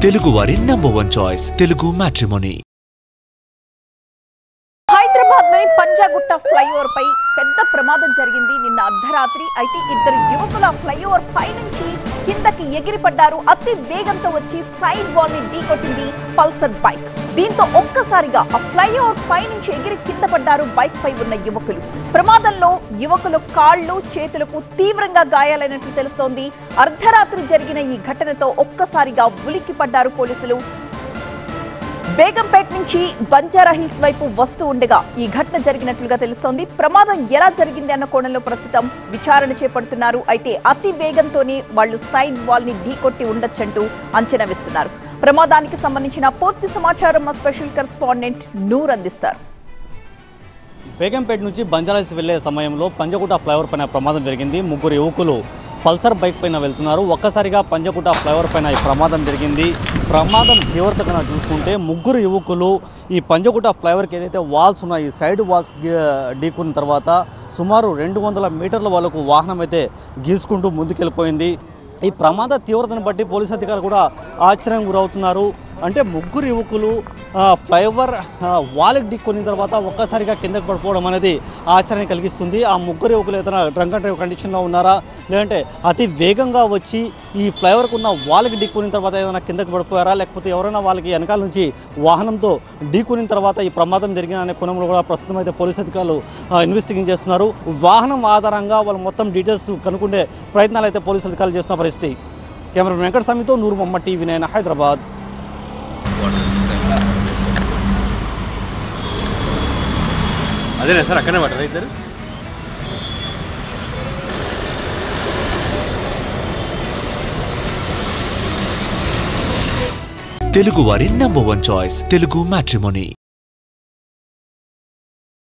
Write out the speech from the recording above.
తెలుగువారి number 1 choice Telugu matrimony. Hyderabad లోని Panjagutta flyover పై పెద్ద ప్రమాదం జరిగింది నిన్న అర్ధరాత్రి. అయితే ఇద్దరు యువకుల ఫ్లైఓవర్ పై నుంచి కిందకి ఎగిరిపడ్డారు. అతి వేగంతో వచ్చి సైడ్ వాల్ ని ఢీకొట్టింది పల్సర్ బైక్. దీంతో ఒక్కసారిగా ఆ ఫ్లైఓవర్ పై నుంచి ఎగిరి కింద పడ్డారు బైక్ పై ఉన్న యువకులు. ప్రమాదంలో యువకుల కాళ్లు చేతులకు తీవ్రంగా గాయాలైనట్లు తెలుస్తోంది. అర్ధరాత్రి జరిగిన ఈ ఘటనతో ఒక్కసారిగా ఉలిక్కి పడ్డారు పోలీసులు. బేగంపేట నుంచి బంజారాహిల్స్ వైపు వస్తూ ఉండగా ఈ ఘటన జరిగినట్లుగా తెలుస్తోంది. ప్రమాదం ఎలా జరిగింది అన్న కోణంలో ప్రస్తుతం విచారణ చేపడుతున్నారు. అయితే అతి వేగంతోనే వాళ్లు సైడ్ వాల్ ని ఢీకొట్టి ఉండొచ్చంటూ అంచనా వేస్తున్నారు. ప్రమాదానికి సంబంధించిన పూర్తి సమాచారం మా స్పెషల్ కరెస్పాండెంట్ నూర్ అందిస్తారు. బేగంపేట నుంచి బంజారాహిల్స్ వెళ్లే సమయంలో పంజాగుట్ట ఫ్లైఓవర్ పైన ప్రమాదం జరిగింది. ముగ్గురు యువకులు పల్సర్ బైక్ పైన వెళ్తున్నారు. ఒక్కసారిగా పంజాగుట్ట ఫ్లైఓవర్ పైన ఈ ప్రమాదం జరిగింది. ప్రమాదం తీవ్రతగా చూసుకుంటే ముగ్గురు యువకులు ఈ పంజాగుట్ట ఫ్లైఓవర్కి ఏదైతే వాల్స్ ఉన్నాయి సైడ్ వాల్స్ ఢీకున్న తర్వాత సుమారు 200 మీటర్ల వాళ్ళకు వాహనం అయితే గీసుకుంటూ ముందుకెళ్ళిపోయింది. ఈ ప్రమాద తీవ్రతను బట్టి పోలీసు అధికారులు కూడా ఆశ్చర్యం గురవుతున్నారు. అంటే ముగ్గురు యువకులు ఫ్లైఓవర్ వాల్కి ఢీకొన్న తర్వాత ఒక్కసారిగా కిందకు పడిపోవడం అనేది ఆశ్చర్యం కలిగిస్తుంది. ఆ ముగ్గురు యువకులు ఏదైనా డ్రంక్ అండ్ డ్రైవ్ కండిషన్లో ఉన్నారా, లేదంటే అతి వేగంగా వచ్చి ఈ ఫ్లైఓవర్కు ఉన్న వాల్కి ఢీకొన్న తర్వాత ఏదైనా కిందకు పడిపోయారా, లేకపోతే ఎవరైనా వాళ్ళకి వెనకాల నుంచి వాహనంతో ఢీకొన్న తర్వాత ఈ ప్రమాదం జరిగిందనే కోణంలో కూడా ప్రస్తుతం అయితే పోలీసు అధికారులు ఇన్వెస్టిగేషన్ చేస్తున్నారు. వాహనం ఆధారంగా వాళ్ళు మొత్తం డీటెయిల్స్ కనుక్కునే ప్రయత్నాలు అయితే పోలీసు అధికారులు చేస్తున్న పరిస్థితి. కెమెరా వెంకట స్వామితో నూరు మొహమ్మద్, TV9 హైదరాబాద్. అదేనా సార్, అక్కడనే పడ్డారా ఇద్దరు? తెలుగువారి నంబర్ 1 చాయిస్ తెలుగు మ్యాట్రిమోనీ.